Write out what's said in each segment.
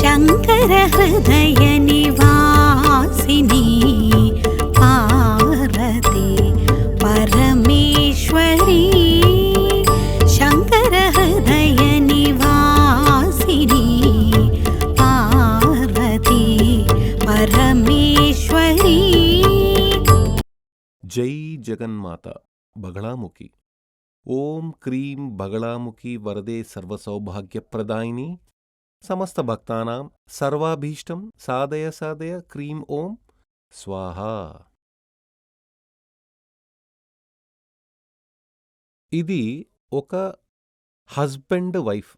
శంకర హృదయ నివాసిని పార్వతి పరమేశ్వరి శంకర హృదయ నివాసిని పార్వతి పరమేశ్వరి. జై జగన్మాత బగళాముఖి. ఓం క్రీం బగళాముఖి వరదే సర్వసౌభాగ్యప్రదాయిని సమస్త భక్తానాం సర్వాభీష్టం సాధయ సాధయ క్రీం ఓం స్వాహా. ఇది ఒక హస్బెండ్ వైఫ్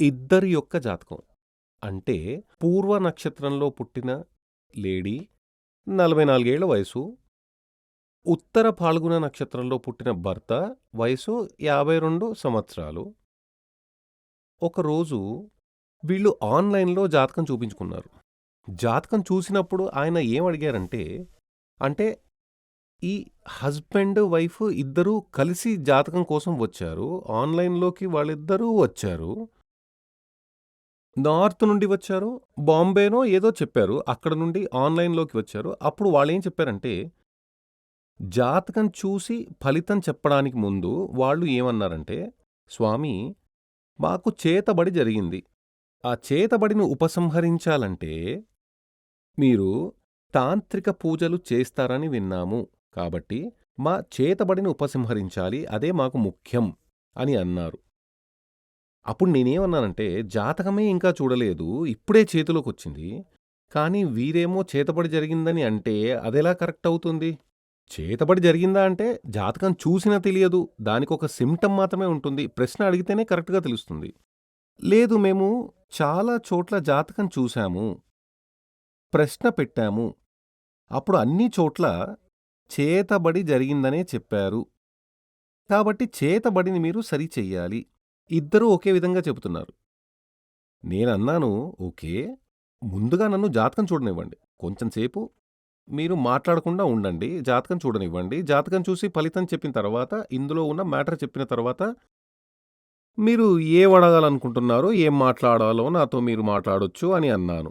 ఇద్దరి యొక్క జాతకం. అంటే పూర్వ నక్షత్రంలో పుట్టిన లేడీ 44 ఏళ్ల వయసు, ఉత్తర ఫాల్గుణ నక్షత్రంలో పుట్టిన భర్త వయసు 52 సంవత్సరాలు. ఒకరోజు వీళ్ళు ఆన్లైన్లో జాతకం చూపించుకున్నారు. జాతకం చూసినప్పుడు ఆయన ఏమడిగారంటే, అంటే ఈ హస్బెండ్ వైఫ్ ఇద్దరూ కలిసి జాతకం కోసం వచ్చారు. ఆన్లైన్లోకి వాళ్ళిద్దరూ వచ్చారు. నార్త్ నుండి వచ్చారు, బాంబేనో ఏదో చెప్పారు, అక్కడ నుండి ఆన్లైన్లోకి వచ్చారు. అప్పుడు వాళ్ళేం చెప్పారంటే, జాతకం చూసి ఫలితం చెప్పడానికి ముందు వాళ్ళు ఏమన్నారంటే, స్వామి మాకు చేతబడి జరిగింది, ఆ చేతబడిని ఉపసంహరించాలంటే మీరు తాంత్రిక పూజలు చేస్తారని విన్నాము, కాబట్టి మా చేతబడిని ఉపసంహరించాలి, అదే మాకు ముఖ్యం అని అన్నారు. అప్పుడు నేనేమన్నానంటే, జాతకమే ఇంకా చూడలేదు, ఇప్పుడే చేతిలోకొచ్చింది, కానీ వీరేమో చేతబడి జరిగిందని అంటే అదెలా కరెక్ట్ అవుతుంది? చేతబడి జరిగిందా అంటే జాతకం చూసినా తెలియదు, దానికొక సిమ్టమ్ మాత్రమే ఉంటుంది, ప్రశ్న అడిగితేనే కరెక్ట్గా తెలుస్తుంది. లేదు, మేము చాలా చోట్ల జాతకం చూశాము, ప్రశ్న పెట్టాము, అప్పుడు అన్ని చోట్ల చేతబడి జరిగిందనే చెప్పారు, కాబట్టి చేతబడిని మీరు సరిచెయ్యాలి. ఇద్దరూ ఒకే విధంగా చెబుతున్నారు. నేనన్నాను, ఓకే, ముందుగా నన్ను జాతకం చూడనివ్వండి, కొంచెంసేపు మీరు మాట్లాడకుండా ఉండండి, జాతకం చూడనివ్వండి, జాతకం చూసి ఫలితం చెప్పిన తర్వాత, ఇందులో ఉన్న మ్యాటర్ చెప్పిన తర్వాత మీరు ఏం అడగాలనుకుంటున్నారో, ఏం మాట్లాడాలో నాతో మీరు మాట్లాడొచ్చు అని అన్నాను.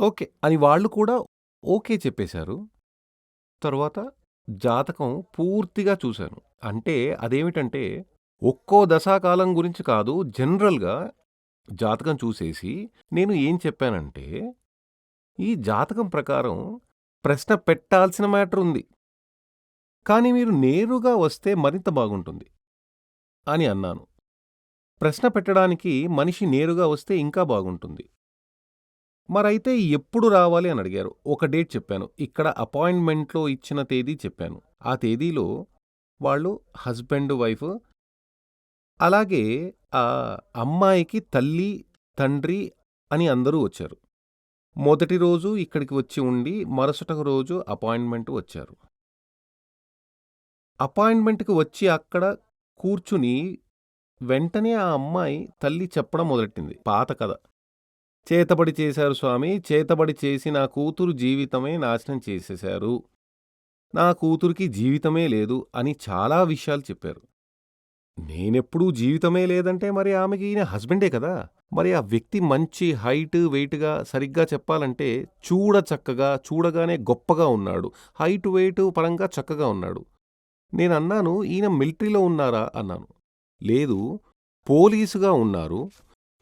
ఓకే అని వాళ్ళు కూడా ఓకే చెప్పేశారు. తర్వాత జాతకం పూర్తిగా చూశాను. అంటే అదేమిటంటే, ఒక్కో దశాకాలం గురించి కాదు, జనరల్గా జాతకం చూసేసి నేను ఏం చెప్పానంటే, ఈ జాతకం ప్రకారం ప్రశ్న పెట్టాల్సిన మ్యాటర్ ఉంది, కానీ మీరు నేరుగా వస్తే మరింత బాగుంటుంది అని అన్నాను. ప్రశ్న పెట్టడానికి మనిషి నేరుగా వస్తే ఇంకా బాగుంటుంది. మరైతే ఎప్పుడు రావాలి అని అడిగారు. ఒక డేట్ చెప్పాను, ఇక్కడ అపాయింట్మెంట్లో ఇచ్చిన తేదీ చెప్పాను. ఆ తేదీలో వాళ్ళు హస్బెండ్ వైఫ్, అలాగే ఆ అమ్మాయికి తల్లి తండ్రి అని అందరూ వచ్చారు. మొదటి రోజు ఇక్కడికి వచ్చి ఉండి మరుసటి రోజు అపాయింట్మెంట్ వచ్చారు. అపాయింట్మెంట్కి వచ్చి అక్కడ కూర్చుని వెంటనే ఆ అమ్మాయి తల్లి చెప్పడం మొదలెట్టింది పాత కథ. చేతబడి చేశారు స్వామి, చేతబడి చేసి నా కూతురు జీవితమే నాశనం చేసేశారు, నా కూతురికి జీవితమే లేదు అని చాలా విషయాలు చెప్పారు. నేనెప్పుడూ జీవితమే లేదంటే మరి ఆమెకి ఈయన హస్బెండే కదా. మరి ఆ వ్యక్తి మంచి హైట్ వెయిట్గా, సరిగ్గా చెప్పాలంటే చక్కగా, చూడగానే గొప్పగా ఉన్నాడు, హైట్ వెయిట్ పరంగా చక్కగా ఉన్నాడు. నేనన్నాను, ఈయన మిలిటరీలో ఉన్నారా అన్నాను. లేదు, పోలీసుగా ఉన్నారు,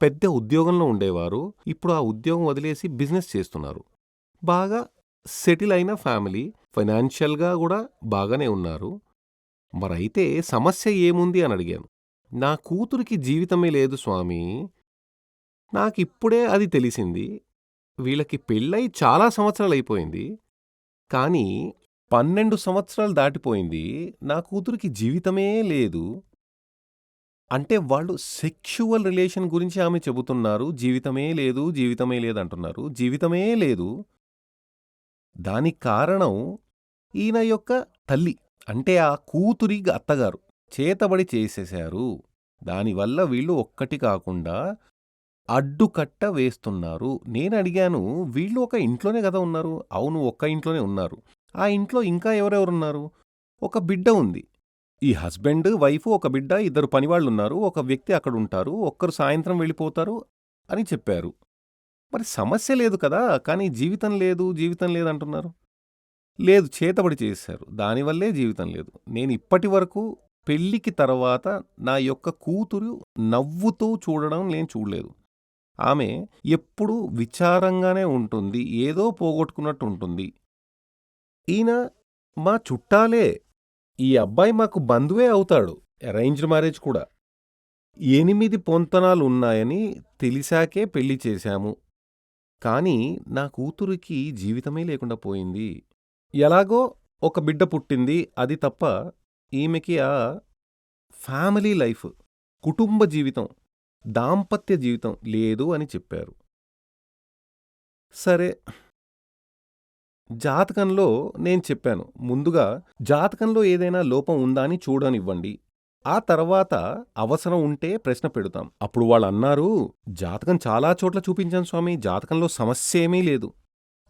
పెద్ద ఉద్యోగంలో ఉండేవారు, ఇప్పుడు ఆ ఉద్యోగం వదిలేసి బిజినెస్ చేస్తున్నారు, బాగా సెటిల్ అయిన ఫ్యామిలీ, ఫైనాన్షియల్గా కూడా బాగానే ఉన్నారు. మరైతే సమస్య ఏముంది అని అడిగాను. నా కూతురికి జీవితమే లేదు స్వామి, నాకిప్పుడే అది తెలిసింది, వీళ్ళకి పెళ్ళై చాలా సంవత్సరాలైపోయింది, కానీ 12 సంవత్సరాలు దాటిపోయింది, నా కూతురికి జీవితమే లేదు. అంటే వాళ్ళు సెక్షువల్ రిలేషన్ గురించి ఆమె చెబుతున్నారు, జీవితమే లేదు, జీవితమే లేదంటున్నారు, జీవితమే లేదు. దానికి కారణం ఈయన యొక్క తల్లి, అంటే ఆ కూతురి అత్తగారు చేతబడి చేసేశారు. దానివల్ల వీళ్ళు ఒక్కటి కాకుండా అడ్డుకట్ట వేస్తున్నారు. నేనడిగాను, వీళ్ళు ఒక ఇంట్లోనే కదా ఉన్నారు? అవును, ఒక్క ఇంట్లోనే ఉన్నారు. ఆ ఇంట్లో ఇంకా ఎవరెవరున్నారు? ఒక బిడ్డ ఉంది. ఈ హస్బెండ్, వైఫ్, ఒక బిడ్డ, ఇద్దరు పనివాళ్ళున్నారు, ఒక వ్యక్తి అక్కడుంటారు, ఒక్కరు సాయంత్రం వెళ్ళిపోతారు అని చెప్పారు. మరి సమస్య లేదు కదా! కానీ జీవితం లేదు, జీవితం లేదంటున్నారు. లేదు చేతబడి చేసేశారు. దానివల్లే జీవితం లేదు. నేను ఇప్పటి వరకు పెళ్ళికి తర్వాత నా యొక్క కూతురు నవ్వుతూ చూడడం నేను చూడలేదు. ఆమె ఎప్పుడూ విచారంగానే ఉంటుంది. ఏదో పోగొట్టుకున్నట్టు ఉంటుంది. ఈయన మా చుట్టాలే. ఈ అబ్బాయి మాకు బంధువే అవుతాడు. అరేంజ్డ్ మ్యారేజ్ కూడా. 8 పొంతనాలున్నాయని తెలిసాకే పెళ్లి చేశాము. కానీ నా కూతురికి జీవితమే లేకుండా పోయింది. ఎలాగో ఒక బిడ్డ పుట్టింది. అది తప్ప ఈమెకి ఆ ఫ్యామిలీ లైఫ్, కుటుంబ జీవితం, దాంపత్య జీవితం లేదు అని చెప్పారు. సరే, జాతకంలో నేను చెప్పాను. ముందుగా జాతకంలో ఏదైనా లోపం ఉందా అని చూడనివ్వండి. ఆ తర్వాత అవసరం ఉంటే ప్రశ్న పెడతాం. అప్పుడు వాళ్ళన్నారు, జాతకం చాలా చోట్ల చూపించాను స్వామీ, జాతకంలో సమస్యేమీ లేదు.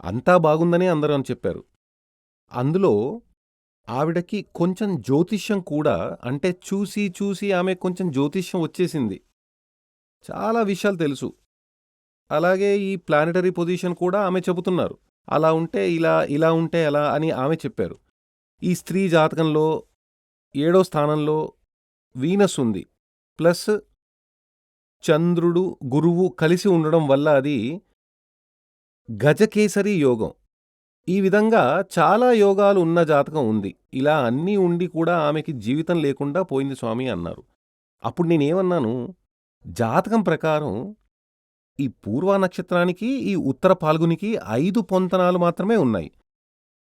అంతా బాగుందని అందరూ అని చెప్పారు. అందులో ఆవిడకి కొంచెం జ్యోతిష్యం కూడా, అంటే చూసి చూసి ఆమె కొంచెం జ్యోతిష్యం వచ్చేసింది. చాలా విషయాలు తెలుసు. అలాగే ఈ ప్లానెటరీ పొజిషన్ కూడా ఆమె చెబుతున్నారు. అలా ఉంటే ఇలా, ఇలా ఉంటే అలా అని ఆమె చెప్పారు. ఈ స్త్రీ జాతకంలో 7వ స్థానంలో వీనస్ ఉంది. ప్లస్ చంద్రుడు, గురువు కలిసి ఉండడం వల్ల అది గజకేసరి యోగం. ఈ విధంగా చాలా యోగాలు ఉన్న జాతకం ఉంది. ఇలా అన్నీ ఉండి కూడా ఆమెకి జీవితం లేకుండా పోయింది స్వామి అన్నారు. అప్పుడు నేనేమన్నాను, జాతకం ప్రకారం ఈ పూర్వ నక్షత్రానికి, ఈ ఉత్తర పాల్గునికి 5 పొంతనాలు మాత్రమే ఉన్నాయి.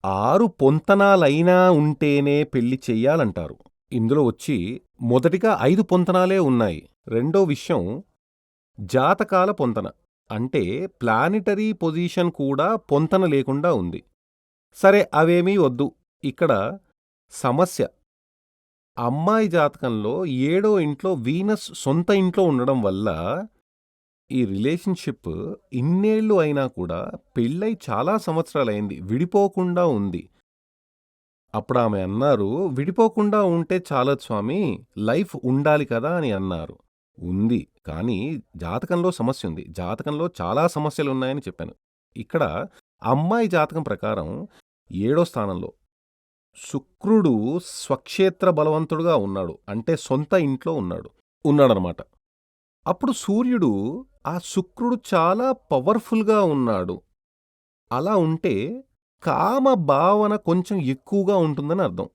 6 పొంతనాలైనా ఉంటేనే పెళ్లి చెయ్యాలంటారు. ఇందులో వచ్చి మొదటిగా 5 పొంతనాలే ఉన్నాయి. రెండో విషయం జాతకాల పొంతన. అంటే ప్లానిటరీ పొజిషన్ కూడా పొంతన లేకుండా ఉంది. సరే, అవేమీ వద్దు. ఇక్కడ సమస్య, అమ్మాయి జాతకంలో 7వ ఇంట్లో వీనస్ సొంత ఇంట్లో ఉండడం వల్ల ఈ రిలేషన్షిప్ ఇన్నేళ్లు అయినా కూడా పెళ్ళై చాలా సంవత్సరాలైంది, విడిపోకుండా ఉంది. అప్పుడు ఆమె అన్నారు, విడిపోకుండా ఉంటే చాలదు స్వామి, లైఫ్ ఉండాలి కదా అని అన్నారు. ఉంది, కానీ జాతకంలో సమస్య ఉంది. జాతకంలో చాలా సమస్యలున్నాయని చెప్పాను. ఇక్కడ అమ్మాయి జాతకం ప్రకారం 7వ స్థానంలో శుక్రుడు స్వక్షేత్ర బలవంతుడుగా ఉన్నాడు. అంటే సొంత ఇంట్లో ఉన్నాడనమాట. అప్పుడు సూర్యుడు, ఆ శుక్రుడు చాలా పవర్ఫుల్గా ఉన్నాడు. అలా ఉంటే కామ భావన కొంచెం ఎక్కువగా ఉంటుందని అర్థం.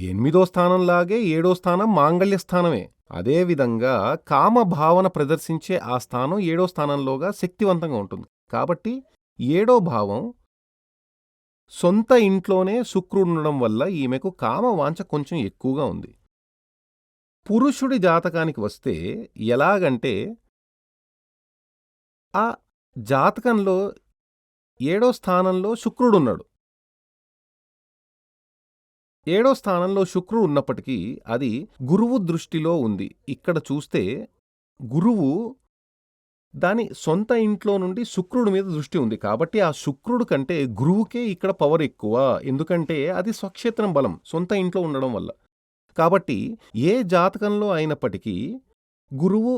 8వ స్థానంలాగే 7వ స్థానం మాంగళ్య స్థానమే. అదేవిధంగా కామ భావన ప్రదర్శించే ఆ స్థానం 7వ స్థానంలోగా శక్తివంతంగా ఉంటుంది. కాబట్టి 7వ భావం సొంత ఇంట్లోనే శుక్రుడు ఉండడం వల్ల ఈమెకు కామ వాంఛ కొంచెం ఎక్కువగా ఉంది. పురుషుడి జాతకానికి వస్తే ఎలాగంటే, ఆ జాతకంలో 7వ స్థానంలో శుక్రుడున్నాడు. 7వ స్థానంలో శుక్రుడు ఉన్నప్పటికీ అది గురువు దృష్టిలో ఉంది. ఇక్కడ చూస్తే గురువు దాని సొంత ఇంట్లో నుండి శుక్రుడి మీద దృష్టి ఉంది. కాబట్టి ఆ శుక్రుడు కంటే గురువుకే ఇక్కడ పవర్ ఎక్కువ. ఎందుకంటే అది స్వక్షేత్రం బలం, సొంత ఇంట్లో ఉండడం వల్ల. కాబట్టి ఏ జాతకంలో అయినప్పటికీ గురువు,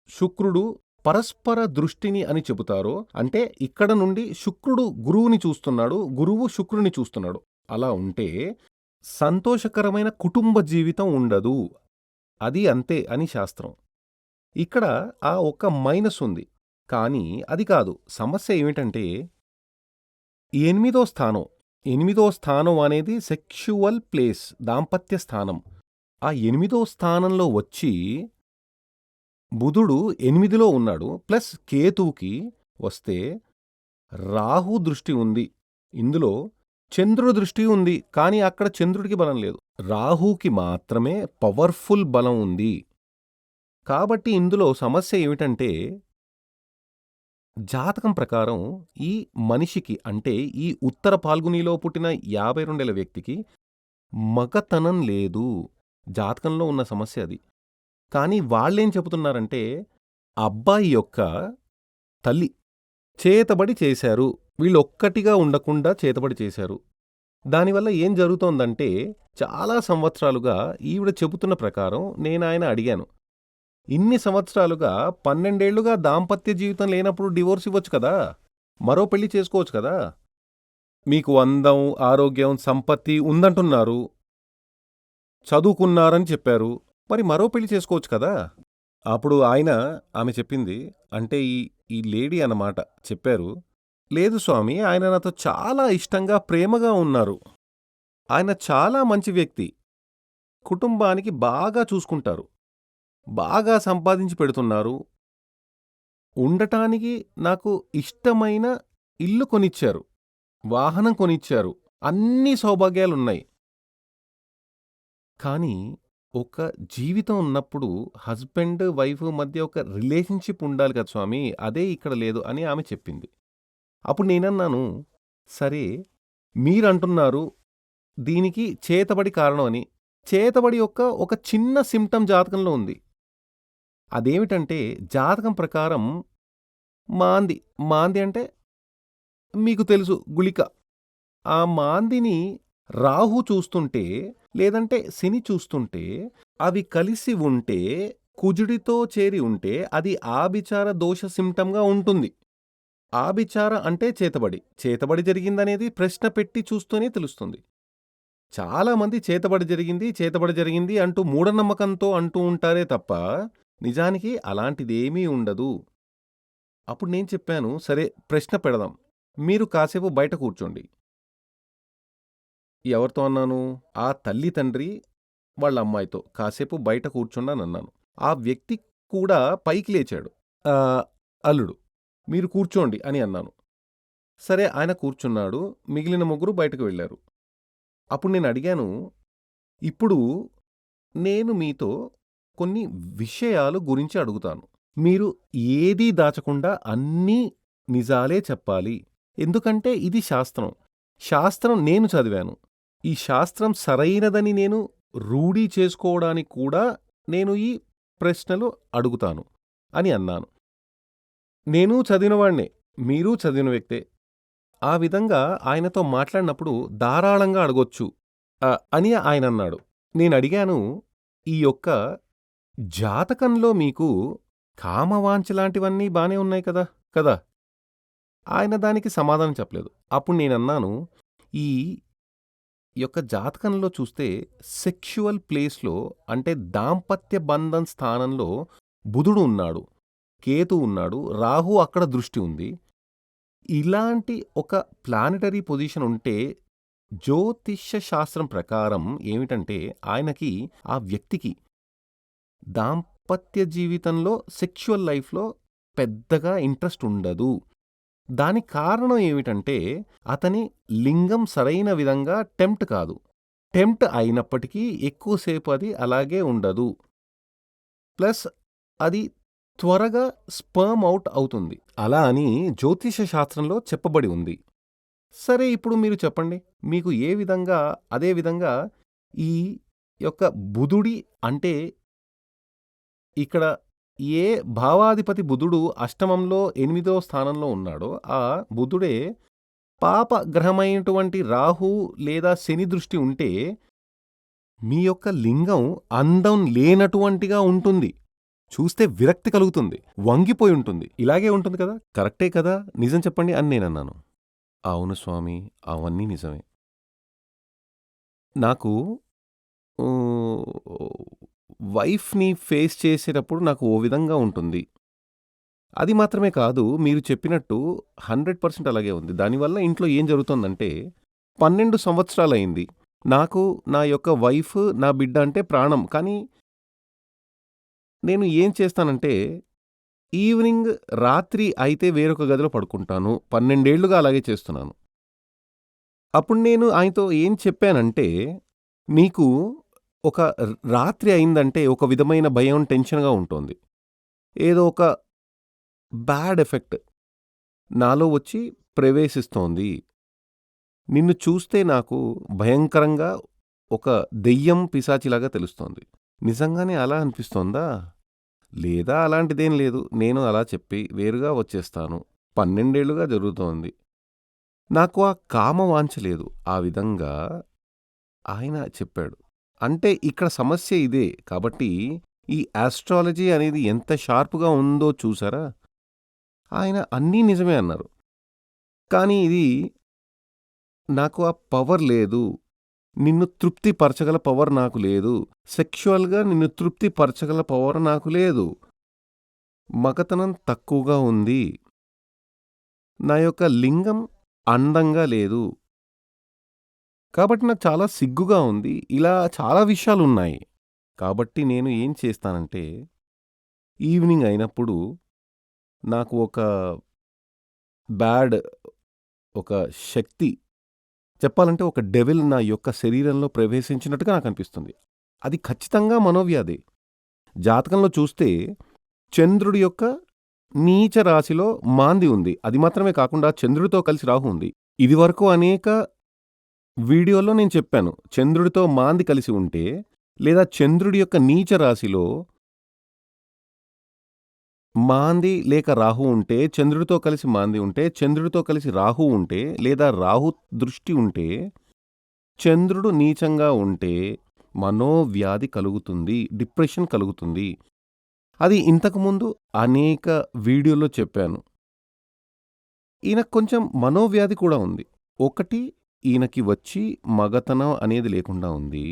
శుక్రుడు పరస్పర దృష్టిని అని చెబుతారో, అంటే ఇక్కడ నుండి శుక్రుడు గురువుని చూస్తున్నాడు, గురువు శుక్రుని చూస్తున్నాడు. అలా ఉంటే సంతోషకరమైన కుటుంబ జీవితం ఉండదు. అది అంతే అని శాస్త్రం. ఇక్కడ ఆ ఒక్క మైనస్ ఉంది. కానీ అది కాదు. సమస్య ఏమిటంటే 8వ స్థానం. 8వ స్థానం అనేది సెక్షువల్ ప్లేస్, దాంపత్య స్థానం. ఆ 8వ స్థానంలో వచ్చి బుధుడు 8లో ఉన్నాడు. ప్లస్ కేతువుకి వస్తే రాహు దృష్టి ఉంది. ఇందులో చంద్రుడి దృష్టి ఉంది. కానీ అక్కడ చంద్రుడికి బలం లేదు. రాహుకి మాత్రమే పవర్ఫుల్ బలం ఉంది. కాబట్టి ఇందులో సమస్య ఏమిటంటే, జాతకం ప్రకారం ఈ మనిషికి, అంటే ఈ ఉత్తర పాల్గునిలో పుట్టిన 52 ఏళ్ల వ్యక్తికి మగతనం లేదు. జాతకంలో ఉన్న సమస్య అది. కానీ వాళ్ళేం చెబుతున్నారంటే, అబ్బాయి యొక్క తల్లి చేతబడి చేశారు. వీళ్ళొక్కటిగా ఉండకుండా చేతబడి చేశారు. దానివల్ల ఏం జరుగుతోందంటే, చాలా సంవత్సరాలుగా ఈవిడ చెబుతున్న ప్రకారం నేనాయన అడిగాను, ఇన్ని సంవత్సరాలుగా 12 ఏళ్లుగా దాంపత్య జీవితం లేనప్పుడు డివోర్స్ ఇవ్వచ్చు కదా! మరో పెళ్లి చేసుకోవచ్చు కదా! మీకు అందం, ఆరోగ్యం, సంపత్తి ఉందంటున్నారు. చదువుకున్నారని చెప్పారు. మరి మరో పెళ్లి చేసుకోవచ్చు కదా! అప్పుడు ఆమె చెప్పింది, అంటే ఈ లేడీ అన్నమాట చెప్పారు, లేదు స్వామి, ఆయన నాతో చాలా ఇష్టంగా, ప్రేమగా ఉన్నారు. ఆయన చాలా మంచి వ్యక్తి. కుటుంబానికి బాగా చూసుకుంటారు. బాగా సంపాదించి పెడుతున్నారు. ఉండటానికి నాకు ఇష్టమైన ఇల్లు కొనిచ్చారు. వాహనం కొనిచ్చారు. అన్ని సౌభాగ్యాలున్నాయి. కానీ ఒక జీవితం ఉన్నప్పుడు హస్బెండ్, వైఫ్ మధ్య ఒక రిలేషన్‌షిప్ ఉండాలి కదా స్వామీ! అదే ఇక్కడ లేదు అని ఆమె చెప్పింది. అప్పుడు నేనన్నాను, సరే మీరంటున్నారు దీనికి చేతబడి కారణం అని. చేతబడి యొక్క ఒక చిన్న సింప్టమ్ జాతకంలో ఉంది. అదేమిటంటే జాతకం ప్రకారం మాంది, మాంది అంటే మీకు తెలుసు గుళిక. ఆ మాందిని రాహు చూస్తుంటే, లేదంటే శని చూస్తుంటే, అవి కలిసి ఉంటే, కుజుడితో చేరి ఉంటే అది ఆభిచార దోష సింప్టమ్‌గా ఉంటుంది. ఆభిచార అంటే చేతబడి. చేతబడి జరిగిందనేది ప్రశ్న పెట్టి చూస్తూనే తెలుస్తుంది. చాలామంది చేతబడి జరిగింది, చేతబడి జరిగింది అంటూ మూఢనమ్మకంతో అంటూ ఉంటారే తప్ప, నిజానికి అలాంటిదేమీ ఉండదు. అప్పుడు నేను చెప్పాను, సరే ప్రశ్న పెడదాం. మీరు కాసేపు బయట కూర్చోండి. ఎవరితో అన్నాను? ఆ తల్లి, తండ్రి వాళ్ళ అమ్మాయితో కాసేపు బయట కూర్చోండనన్నాను. ఆ వ్యక్తి కూడా పైకి లేచాడు. అల్లుడు, మీరు కూర్చోండి అని అన్నాను. సరే ఆయన కూర్చున్నాడు. మిగిలిన ముగ్గురు బయటకు వెళ్లారు. అప్పుడు నేనడిగాను, ఇప్పుడు నేను మీతో కొన్ని విషయాలు గురించి అడుగుతాను. మీరు ఏదీ దాచకుండా అన్నీ నిజాలే చెప్పాలి. ఎందుకంటే ఇది శాస్త్రం. శాస్త్రం నేను చదివాను. ఈ శాస్త్రం సరైనదని నేను రూఢీ చేసుకోవడానికి కూడా నేను ఈ ప్రశ్నలు అడుగుతాను అని అన్నాను. నేను చదివినవాణ్ణే, మీరూ చదివిన వ్యక్తే. ఆ విధంగా ఆయనతో మాట్లాడినప్పుడు ధారాళంగా అడగొచ్చు అని ఆయనన్నాడు. నేనడిగాను, ఈ యొక్క జాతకంలో మీకు కామవాంఛలాంటివన్నీ బానే ఉన్నాయి కదా! కదా! ఆయన దానికి సమాధానం చెప్పలేదు. అప్పుడు నేనన్నాను, ఈ యొక్క జాతకంలో చూస్తే సెక్షువల్ ప్లేస్‌లో అంటే దాంపత్య బంధం స్థానంలో బుధుడు ఉన్నాడు, కేతు ఉన్నాడు, రాహు అక్కడ దృష్టి ఉంది. ఇలాంటి ఒక ప్లానెటరీ పొజిషన్ ఉంటే జ్యోతిష్య శాస్త్రం ప్రకారం ఏమిటంటే ఆయనకి, ఆ వ్యక్తికి దాంపత్య జీవితంలో సెక్షువల్ లైఫ్‌లో పెద్దగా ఇంట్రెస్ట్ ఉండదు. దానికి కారణం ఏమిటంటే అతని లింగం సరైన విధంగా టెంప్ట్ కాదు. టెంప్ట్ అయినప్పటికీ ఎక్కువసేపు అది అలాగే ఉండదు. ప్లస్ అది త్వరగా స్పర్మ్ ఔట్ అవుతుంది. అలా అని జ్యోతిష శాస్త్రంలో చెప్పబడి ఉంది. సరే ఇప్పుడు మీరు చెప్పండి. మీకు ఏ విధంగా అదే విధంగా ఈ యొక్క బుధుడి అంటే ఇక్కడ ఏ భావాధిపతి బుధుడు అష్టమంలో 8వ స్థానంలో ఉన్నాడో ఆ బుధుడే పాప గ్రహమైనటువంటి రాహు లేదా శని దృష్టి ఉంటే మీ యొక్క లింగం అందం లేనటువంటిగా ఉంటుంది. చూస్తే విరక్తి కలుగుతుంది. వంగిపోయి ఉంటుంది. ఇలాగే ఉంటుంది కదా! కరెక్టే కదా! నిజం చెప్పండి అని నేనన్నాను. అవును స్వామి, అవన్నీ నిజమే. నాకు వైఫ్‌ని ఫేస్ చేసేటప్పుడు నాకు ఓ విధంగా ఉంటుంది. అది మాత్రమే కాదు, మీరు చెప్పినట్టు 100% అలాగే ఉంది. దానివల్ల ఇంట్లో ఏం జరుగుతోందంటే 12 సంవత్సరాలయింది. నాకు నా యొక్క వైఫ్, నా బిడ్డ అంటే ప్రాణం. కానీ నేను ఏం చేస్తానంటే ఈవినింగ్ రాత్రి అయితే వేరొక గదిలో పడుకుంటాను. 12 ఏళ్లుగా అలాగే చేస్తున్నాను. అప్పుడు నేను ఆయనతో ఏం చెప్పానంటే, నీకు ఒక రాత్రి అయిందంటే ఒక విధమైన భయం, టెన్షన్‌గా ఉంటోంది. ఏదో ఒక బ్యాడ్ ఎఫెక్ట్ నాలో వచ్చి ప్రవేశిస్తోంది. నిన్ను చూస్తే నాకు భయంకరంగా ఒక దెయ్యం, పిశాచిలాగా తెలుస్తోంది. నిజంగానే అలా అనిపిస్తోందా? లేదా అలాంటిదేం లేదు. నేను అలా చెప్పి వేరుగా వచ్చేస్తాను. 12 ఏళ్లుగా జరుగుతోంది. నాకు ఆ కామవాంఛ లేదు. ఆ విధంగా ఆయన చెప్పాడు. అంటే ఇక్కడ సమస్య ఇదే. కాబట్టి ఈ ఆస్ట్రాలజీ అనేది ఎంత షార్ప్‌గా ఉందో చూసారా? ఆయన అన్నీ నిజమే అన్నారు. కానీ ఇది నాకు ఆ పవర్ లేదు. నిన్ను తృప్తి పరచగల పవర్ నాకు లేదు. సెక్షువల్‌గా నిన్ను తృప్తి పరచగల పవర్ నాకు లేదు. మగతనం తక్కువగా ఉంది. నా యొక్క లింగం అందంగా లేదు. కాబట్టి నాకు చాలా సిగ్గుగా ఉంది. ఇలా చాలా విషయాలున్నాయి. కాబట్టి నేను ఏం చేస్తానంటే, ఈవినింగ్ అయినప్పుడు నాకు బ్యాడ్ ఒక శక్తి చెప్పాలంటే ఒక డెవిల్ నా యొక్క శరీరంలో ప్రవేశించినట్టుగా నాకనిపిస్తుంది. అది ఖచ్చితంగా మనోవ్యాధే. జాతకంలో చూస్తే చంద్రుడి యొక్క నీచ రాశిలో మాంది ఉంది. అది మాత్రమే కాకుండా చంద్రుడితో కలిసి రాహు ఉంది. ఇదివరకు అనేక వీడియోల్లో నేను చెప్పాను. చంద్రుడితో మాంది కలిసి ఉంటే, లేదా చంద్రుడి యొక్క నీచ రాశిలో మాంది లేక రాహు ఉంటే, చంద్రుడితో కలిసి మాంది ఉంటే, చంద్రుడితో కలిసి రాహు ఉంటే, లేదా రాహు దృష్టి ఉంటే, చంద్రుడు నీచంగా ఉంటే మనోవ్యాధి కలుగుతుంది. డిప్రెషన్ కలుగుతుంది. అది ఇంతకుముందు అనేక వీడియోల్లో చెప్పాను. ఈయనకు కొంచెం మనోవ్యాధి కూడా ఉంది. ఒకటి ఈయనకి వచ్చి మగతనం అనేది లేకుండా ఉంది.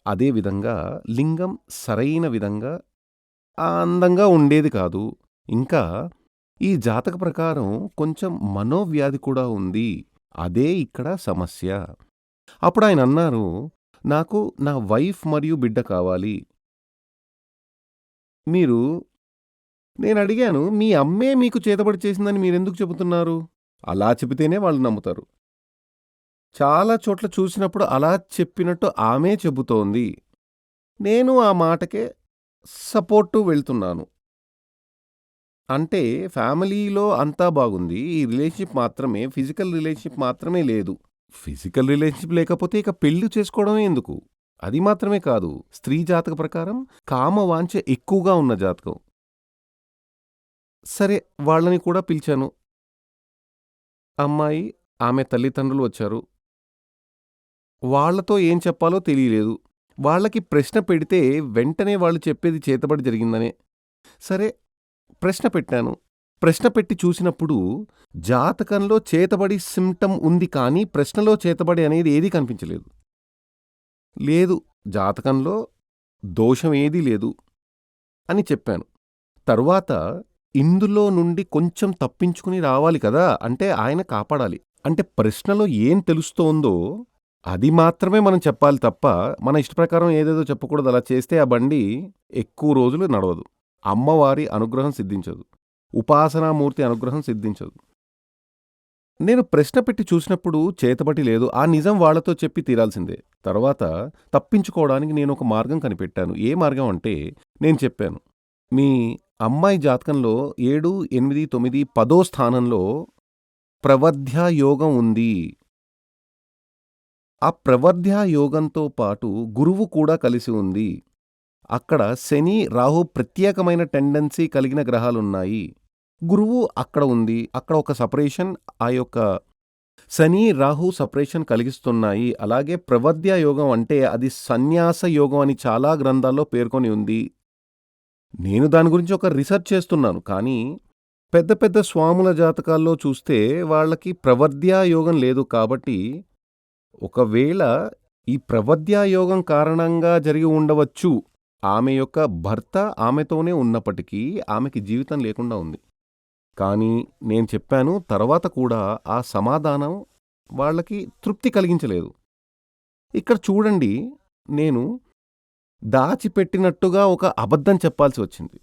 అదేవిధంగా లింగం సరైన విధంగా అందంగా ఉండేది కాదు. ఇంకా ఈ జాతక ప్రకారం కొంచెం మనోవ్యాధి కూడా ఉంది. అదే ఇక్కడ సమస్య. అప్పుడాయనన్నారు, నాకు నా వైఫ్ మరియు బిడ్డ కావాలి. నేనడిగాను, మీ అమ్మే మీకు చేతబడి చేసిందని మీరెందుకు చెబుతున్నారు? అలా చెబితేనే వాళ్ళు నమ్ముతారు. చాలా చోట్ల చూసినప్పుడు అలా చెప్పినట్టు ఆమే చెబుతోంది. నేను ఆ మాటకే సపోర్టు వెళ్తున్నాను. అంటే ఫ్యామిలీలో అంతా బాగుంది. ఈ రిలేషన్‌షిప్ మాత్రమే ఫిజికల్ రిలేషన్‌షిప్ మాత్రమే లేదు. ఫిజికల్ రిలేషన్‌షిప్ లేకపోతే ఇక పెళ్లి చేసుకోవడమే ఎందుకు? అది మాత్రమే కాదు. స్త్రీ జాతక ప్రకారం కామవాంఛ ఎక్కువగా ఉన్న జాతకం. సరే, వాళ్ళని కూడా పిలిచాను. అమ్మాయి, ఆమె తల్లిదండ్రులు వచ్చారు. వాళ్ళతో ఏం చెప్పాలో తెలియలేదు. వాళ్ళకి ప్రశ్న పెడితే వెంటనే వాళ్ళు చెప్పేది చేతబడి జరిగిందనే. సరే, ప్రశ్న పెట్టాను. ప్రశ్న పెట్టి చూసినప్పుడు జాతకంలో చేతబడి సింప్టమ్ ఉంది కానీ ప్రశ్నలో చేతబడి అనేది ఏదీ కనిపించలేదు. లేదు, జాతకంలో దోషం ఏదీ లేదు అని చెప్పాను. తరువాత ఇందులో నుండి కొంచెం తప్పించుకుని రావాలి కదా! అంటే ఆయన కాపాడాలి. అంటే ప్రశ్నలో ఏం తెలుస్తోందో అది మాత్రమే మనం చెప్పాలి తప్ప, మన ఇష్టప్రకారం ఏదేదో చెప్పకూడదు. అలా చేస్తే ఆ బండి ఎక్కువ రోజులు నడవదు. అమ్మవారి అనుగ్రహం సిద్ధించదు. ఉపాసనామూర్తి అనుగ్రహం సిద్ధించదు. నేను ప్రశ్న పెట్టి చూసినప్పుడు చేతబడి లేదు. ఆ నిజం వాళ్లతో చెప్పి తీరాల్సిందే. తర్వాత తప్పించుకోవడానికి నేనొక మార్గం కనిపెట్టాను. ఏ మార్గం అంటే, నేను చెప్పాను, మీ అమ్మాయి జాతకంలో 7, 8, 9, 10వ స్థానంలో ప్రవర్ధ్యా యోగం ఉంది. ఆ ప్రవర్ధ్యా యోగంతో పాటు గురువు కూడా కలిసి ఉంది. అక్కడ శని, రాహు ప్రత్యేకమైన టెండెన్సీ కలిగిన గ్రహాలున్నాయి. గురువు అక్కడ ఉంది. అక్కడ ఒక సపరేషన్, ఆ యొక్క శని, రాహు సపరేషన్ కలిగిస్తున్నాయి. అలాగే ప్రవర్ధ్యా యోగం అంటే అది సన్యాస యోగం అని చాలా గ్రంథాల్లో పేర్కొని ఉంది. నేను దాని గురించి ఒక రిసర్చ్ చేస్తున్నాను. కానీ పెద్ద పెద్ద స్వాముల జాతకాల్లో చూస్తే వాళ్ళకి ప్రవర్ధ్యా యోగం లేదు. కాబట్టి ఒకవేళ ఈ ప్రవర్ధ్యా యోగం కారణంగా జరిగి ఉండవచ్చు. ఆమె యొక్క భర్త ఆమెతోనే ఉన్నప్పటికీ ఆమెకి జీవితం లేకుండా ఉంది. కానీ నేను చెప్పాను, తర్వాత కూడా ఆ సమాధానం వాళ్ళకి తృప్తి కలిగించలేదు. ఇక్కడ చూడండి, నేను దాచిపెట్టినట్టుగా ఒక అబద్ధం చెప్పాల్సి వచ్చింది.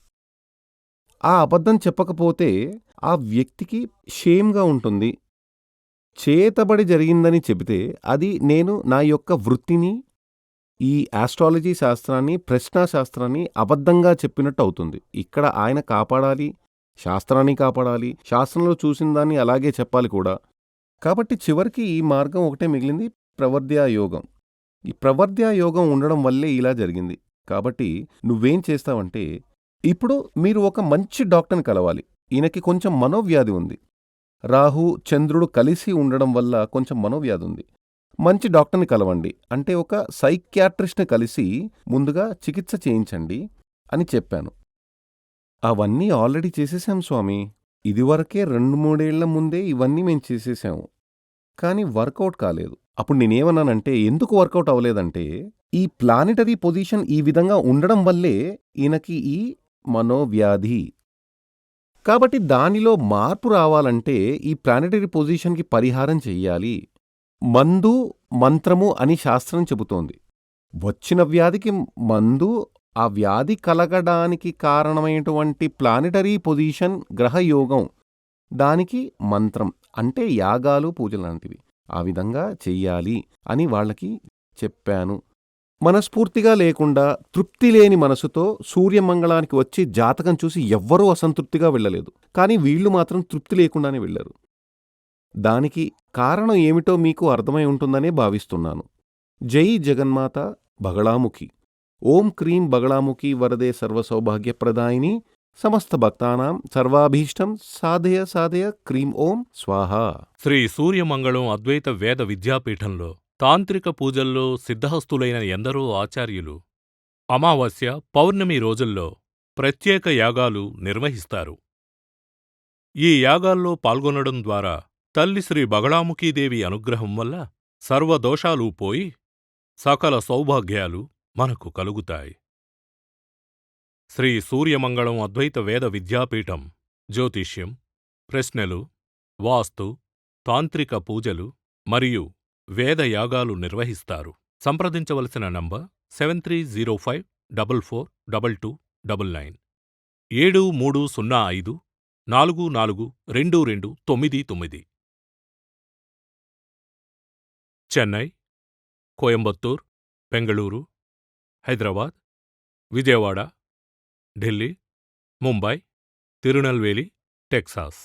ఆ అబద్ధం చెప్పకపోతే ఆ వ్యక్తికి షేమ్‌గా ఉంటుంది. చేతబడి జరిగిందని చెబితే అది నేను నా యొక్క వృత్తిని, ఈ ఆస్ట్రాలజీ శాస్త్రాన్ని, ప్రశ్నా శాస్త్రాన్ని అబద్ధంగా చెప్పినట్టు అవుతుంది. ఇక్కడ ఆయన కాపాడాలి, శాస్త్రాన్ని కాపాడాలి, శాస్త్రంలో చూసిన దాన్ని అలాగే చెప్పాలి కూడా. కాబట్టి చివరికి ఈ మార్గం ఒకటే మిగిలింది, ప్రవర్ధ్యా యోగం. ఈ ప్రవర్ధ్యా యోగం ఉండడం వల్లే ఇలా జరిగింది. కాబట్టి నువ్వేం చేస్తావంటే, ఇప్పుడు మీరు ఒక మంచి డాక్టర్ని కలవాలి. ఈయనకి కొంచెం మనోవ్యాధి ఉంది. రాహు, చంద్రుడు కలిసి ఉండడం వల్ల కొంచెం మనోవ్యాధి ఉంది. మంచి డాక్టర్ని కలవండి. అంటే ఒక సైకియాట్రిస్ట్ని కలిసి ముందుగా చికిత్స చేయించండి. అని చెప్పాను. అవన్నీ ఆల్రెడీ చేసేశాం స్వామి. ఇదివరకే 2-3 ఏళ్ల ముందే ఇవన్నీ మేం చేసేశాము. కానీ వర్కౌట్ కాలేదు. అప్పుడు నేనేమన్నానంటే, ఎందుకు వర్కౌట్ అవ్వలేదంటే, ఈ ప్లానెటరీ పొజిషన్ ఈ విధంగా ఉండడం వల్లే ఈయనకి ఈ మనోవ్యాధి. కాబట్టి దానిలో మార్పు రావాలంటే ఈ ప్లానెటరీ పొజిషన్‌కి పరిహారం చెయ్యాలి. మందు, మంత్రము అని శాస్త్రం చెబుతోంది. వచ్చిన వ్యాధికి మందు, ఆ వ్యాధి కలగడానికి కారణమైనటువంటి ప్లానెటరీ పొజిషన్, గ్రహయోగం, దానికి మంత్రం అంటే యాగాలు, పూజలాంటివి. ఆ విధంగా చెయ్యాలి అని వాళ్ళకి చెప్పాను. మనస్ఫూర్తిగా లేకుండా, తృప్తి లేని మనసుతో సూర్యమంగళానికి వచ్చి జాతకం చూసి ఎవ్వరూ అసంతృప్తిగా వెళ్ళలేదు. కానీ వీళ్ళు మాత్రం తృప్తి లేకుండానే వెళ్లారు. దానికి కారణం ఏమిటో మీకు అర్థమై ఉంటుందనే భావిస్తున్నాను. జై జగన్మాత బగళాముఖి. ఓం క్రీం బగళాముఖి వరదే సర్వసౌభాగ్యప్రదాయిని సమస్త భక్తానాం సర్వాభీష్టం సాధయ సాధయ క్రీం ఓం స్వాహా. శ్రీ సూర్యమంగళం అద్వైత వేద విద్యాపీఠంలో తాంత్రిక పూజల్లో సిద్ధహస్తులైన ఎందరో ఆచార్యులు అమావాస్య, పౌర్ణమి రోజుల్లో ప్రత్యేక యాగాలు నిర్వహిస్తారు. ఈ యాగాల్లో పాల్గొనడం ద్వారా తల్లి శ్రీ బగళాముఖీదేవి అనుగ్రహం వల్ల సర్వదోషాలూ పోయి సకల సౌభాగ్యాలు మనకు కలుగుతాయి. శ్రీ సూర్యమంగళం అద్వైత వేద విద్యాపీఠం జ్యోతిష్యం, ప్రశ్నలు, వాస్తు, తాంత్రిక పూజలు మరియు వేదయాగాలు నిర్వహిస్తారు. సంప్రదించవలసిన నంబర్ 7305442299 7305442299. చెన్నై, కోయంబత్తూర్, బెంగళూరు, హైదరాబాద్, విజయవాడ, ఢిల్లీ, ముంబై, తిరునల్వేలి, టెక్సాస్.